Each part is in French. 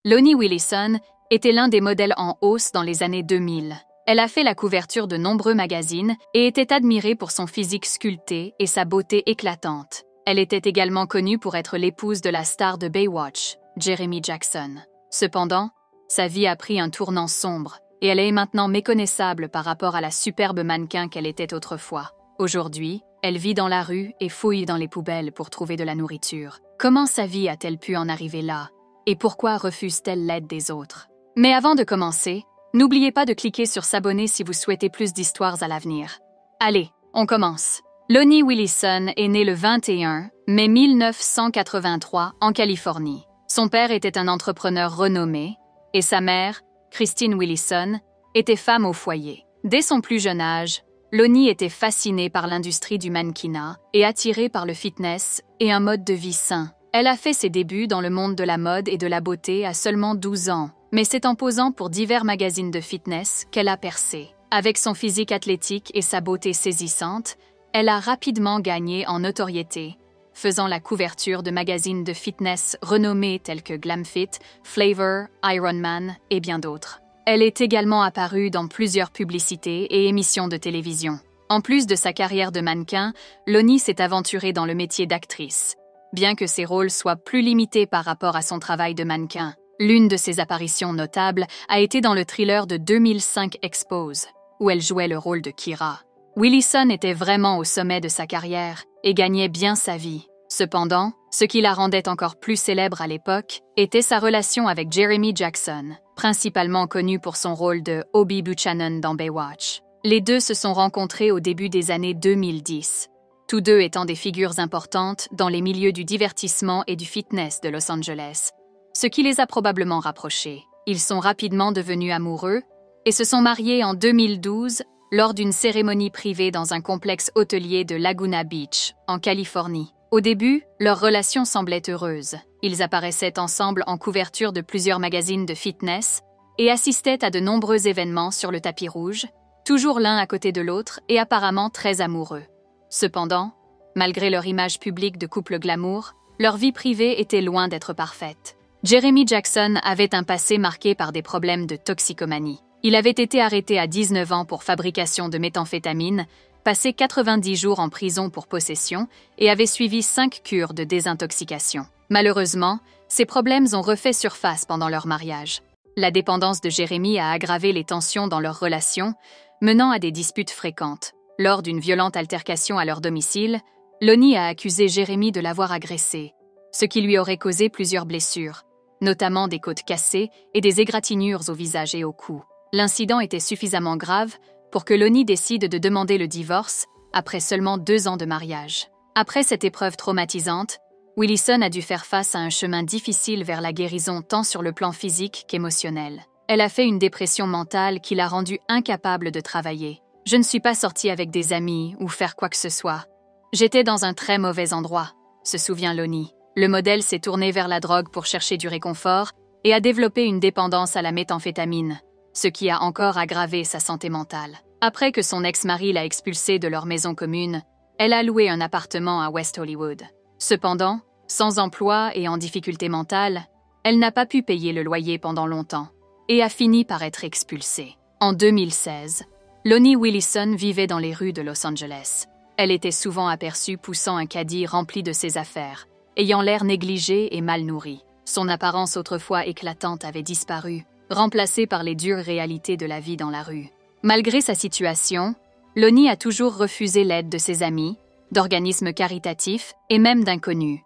Lonnie Williston était l'un des modèles en hausse dans les années 2000. Elle a fait la couverture de nombreux magazines et était admirée pour son physique sculpté et sa beauté éclatante. Elle était également connue pour être l'épouse de la star de Baywatch, Jeremy Jackson. Cependant, sa vie a pris un tournant sombre et elle est maintenant méconnaissable par rapport à la superbe mannequin qu'elle était autrefois. Aujourd'hui, elle vit dans la rue et fouille dans les poubelles pour trouver de la nourriture. Comment sa vie a-t-elle pu en arriver là? Et pourquoi refuse-t-elle l'aide des autres? Mais avant de commencer, n'oubliez pas de cliquer sur s'abonner si vous souhaitez plus d'histoires à l'avenir. Allez, on commence. Lonnie Williston est née le 21 mai 1983 en Californie. Son père était un entrepreneur renommé et sa mère, Christine Williston, était femme au foyer. Dès son plus jeune âge, Lonnie était fascinée par l'industrie du mannequinat et attirée par le fitness et un mode de vie sain. Elle a fait ses débuts dans le monde de la mode et de la beauté à seulement 12 ans, mais c'est en posant pour divers magazines de fitness qu'elle a percé. Avec son physique athlétique et sa beauté saisissante, elle a rapidement gagné en notoriété, faisant la couverture de magazines de fitness renommés tels que GlamFit, Flavor, Ironman et bien d'autres. Elle est également apparue dans plusieurs publicités et émissions de télévision. En plus de sa carrière de mannequin, Lonnie s'est aventurée dans le métier d'actrice. Bien que ses rôles soient plus limités par rapport à son travail de mannequin, l'une de ses apparitions notables a été dans le thriller de 2005 Expose, où elle jouait le rôle de Kira. Williston était vraiment au sommet de sa carrière et gagnait bien sa vie. Cependant, ce qui la rendait encore plus célèbre à l'époque était sa relation avec Jeremy Jackson, principalement connu pour son rôle de Hobie Buchanan dans Baywatch. Les deux se sont rencontrés au début des années 2010, tous deux étant des figures importantes dans les milieux du divertissement et du fitness de Los Angeles, ce qui les a probablement rapprochés. Ils sont rapidement devenus amoureux et se sont mariés en 2012 lors d'une cérémonie privée dans un complexe hôtelier de Laguna Beach, en Californie. Au début, leur relation semblait heureuse. Ils apparaissaient ensemble en couverture de plusieurs magazines de fitness et assistaient à de nombreux événements sur le tapis rouge, toujours l'un à côté de l'autre et apparemment très amoureux. Cependant, malgré leur image publique de couple glamour, leur vie privée était loin d'être parfaite. Jeremy Jackson avait un passé marqué par des problèmes de toxicomanie. Il avait été arrêté à 19 ans pour fabrication de méthamphétamine, passé 90 jours en prison pour possession et avait suivi 5 cures de désintoxication. Malheureusement, ces problèmes ont refait surface pendant leur mariage. La dépendance de Jeremy a aggravé les tensions dans leur relation, menant à des disputes fréquentes. Lors d'une violente altercation à leur domicile, Lonnie a accusé Jeremy de l'avoir agressée, ce qui lui aurait causé plusieurs blessures, notamment des côtes cassées et des égratignures au visage et au cou. L'incident était suffisamment grave pour que Lonnie décide de demander le divorce après seulement 2 ans de mariage. Après cette épreuve traumatisante, Williston a dû faire face à un chemin difficile vers la guérison tant sur le plan physique qu'émotionnel. Elle a fait une dépression mentale qui l'a rendue incapable de travailler. « Je ne suis pas sortie avec des amis ou faire quoi que ce soit. J'étais dans un très mauvais endroit », se souvient Lonnie. Le modèle s'est tourné vers la drogue pour chercher du réconfort et a développé une dépendance à la méthamphétamine, ce qui a encore aggravé sa santé mentale. Après que son ex-mari l'a expulsée de leur maison commune, elle a loué un appartement à West Hollywood. Cependant, sans emploi et en difficulté mentale, elle n'a pas pu payer le loyer pendant longtemps et a fini par être expulsée. En 2016, Lonnie Williston vivait dans les rues de Los Angeles. Elle était souvent aperçue poussant un caddie rempli de ses affaires, ayant l'air négligé et mal nourrie. Son apparence autrefois éclatante avait disparu, remplacée par les dures réalités de la vie dans la rue. Malgré sa situation, Lonnie a toujours refusé l'aide de ses amis, d'organismes caritatifs et même d'inconnus.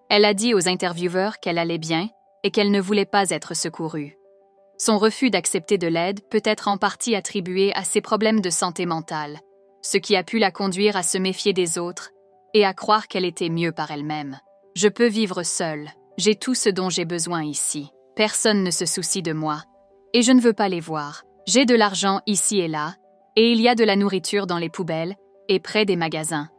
Elle a dit aux intervieweurs qu'elle allait bien et qu'elle ne voulait pas être secourue. Son refus d'accepter de l'aide peut être en partie attribué à ses problèmes de santé mentale, ce qui a pu la conduire à se méfier des autres et à croire qu'elle était mieux par elle-même. « Je peux vivre seule, j'ai tout ce dont j'ai besoin ici. Personne ne se soucie de moi. Et je ne veux pas les voir. J'ai de l'argent ici et là, et il y a de la nourriture dans les poubelles et près des magasins »,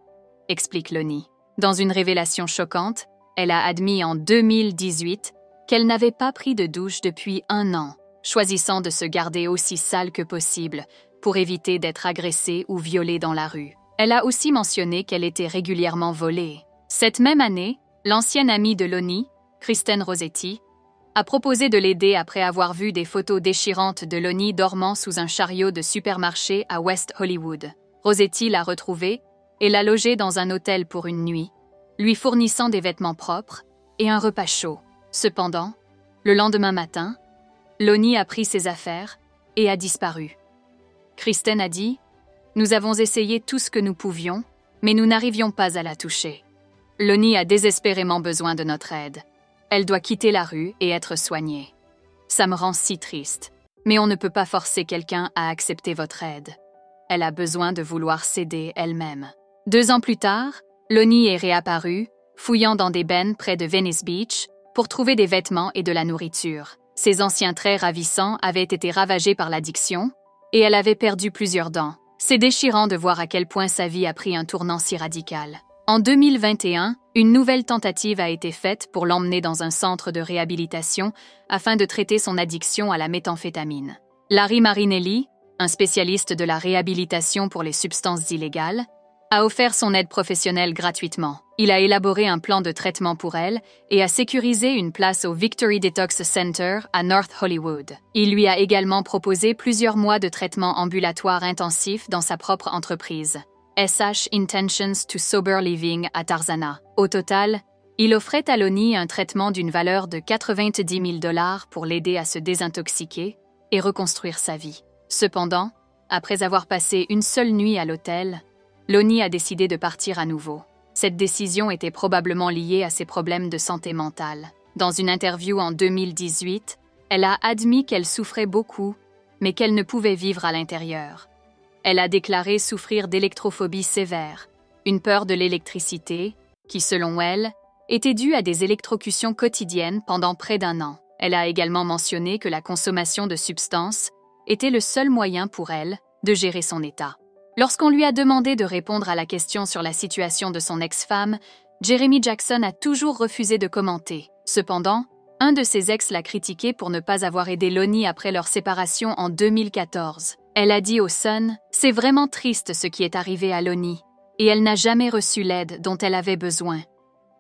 explique Lonnie. Dans une révélation choquante, elle a admis en 2018 qu'elle n'avait pas pris de douche depuis 1 an, choisissant de se garder aussi sale que possible pour éviter d'être agressée ou violée dans la rue. Elle a aussi mentionné qu'elle était régulièrement volée. Cette même année, l'ancienne amie de Lonnie, Kristen Rossetti, a proposé de l'aider après avoir vu des photos déchirantes de Lonnie dormant sous un chariot de supermarché à West Hollywood. Rossetti l'a retrouvée et l'a logée dans un hôtel pour une nuit, lui fournissant des vêtements propres et un repas chaud. Cependant, le lendemain matin, Lonnie a pris ses affaires et a disparu. Kristen a dit « Nous avons essayé tout ce que nous pouvions, mais nous n'arrivions pas à la toucher. Lonnie a désespérément besoin de notre aide. Elle doit quitter la rue et être soignée. Ça me rend si triste, mais on ne peut pas forcer quelqu'un à accepter votre aide. Elle a besoin de vouloir s'aider elle-même. » 2 ans plus tard, Lonnie est réapparue, fouillant dans des bennes près de Venice Beach pour trouver des vêtements et de la nourriture. Ses anciens traits ravissants avaient été ravagés par l'addiction et elle avait perdu plusieurs dents. C'est déchirant de voir à quel point sa vie a pris un tournant si radical. En 2021, une nouvelle tentative a été faite pour l'emmener dans un centre de réhabilitation afin de traiter son addiction à la méthamphétamine. Larry Marinelli, un spécialiste de la réhabilitation pour les substances illégales, a offert son aide professionnelle gratuitement. Il a élaboré un plan de traitement pour elle et a sécurisé une place au Victory Detox Center à North Hollywood. Il lui a également proposé plusieurs mois de traitement ambulatoire intensif dans sa propre entreprise, SH Intentions to Sober Living à Tarzana. Au total, il offrait à Lonnie un traitement d'une valeur de 90 000 $ pour l'aider à se désintoxiquer et reconstruire sa vie. Cependant, après avoir passé une seule nuit à l'hôtel, Lonnie a décidé de partir à nouveau. Cette décision était probablement liée à ses problèmes de santé mentale. Dans une interview en 2018, elle a admis qu'elle souffrait beaucoup, mais qu'elle ne pouvait vivre à l'intérieur. Elle a déclaré souffrir d'électrophobie sévère, une peur de l'électricité, qui, selon elle, était due à des électrocutions quotidiennes pendant près d'1 an. Elle a également mentionné que la consommation de substances était le seul moyen pour elle de gérer son état. Lorsqu'on lui a demandé de répondre à la question sur la situation de son ex-femme, Jeremy Jackson a toujours refusé de commenter. Cependant, un de ses ex l'a critiqué pour ne pas avoir aidé Lonnie après leur séparation en 2014. Elle a dit au Sun « C'est vraiment triste ce qui est arrivé à Lonnie, et elle n'a jamais reçu l'aide dont elle avait besoin.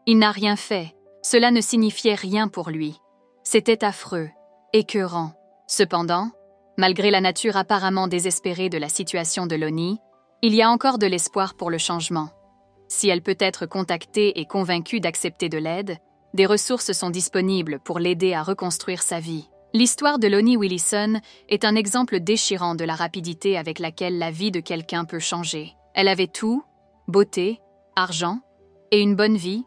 Il n'a rien fait, cela ne signifiait rien pour lui. C'était affreux, écœurant. Cependant, malgré la nature apparemment désespérée de la situation de Lonnie, il y a encore de l'espoir pour le changement. Si elle peut être contactée et convaincue d'accepter de l'aide, des ressources sont disponibles pour l'aider à reconstruire sa vie. L'histoire de Lonnie Willison est un exemple déchirant de la rapidité avec laquelle la vie de quelqu'un peut changer. Elle avait tout, beauté, argent et une bonne vie,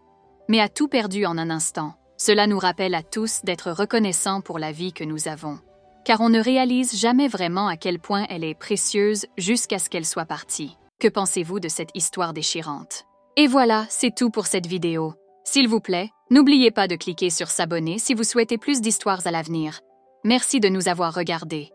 mais a tout perdu en un instant. Cela nous rappelle à tous d'être reconnaissants pour la vie que nous avons, car on ne réalise jamais vraiment à quel point elle est précieuse jusqu'à ce qu'elle soit partie. Que pensez-vous de cette histoire déchirante? Et voilà, c'est tout pour cette vidéo. S'il vous plaît, n'oubliez pas de cliquer sur s'abonner si vous souhaitez plus d'histoires à l'avenir. Merci de nous avoir regardés.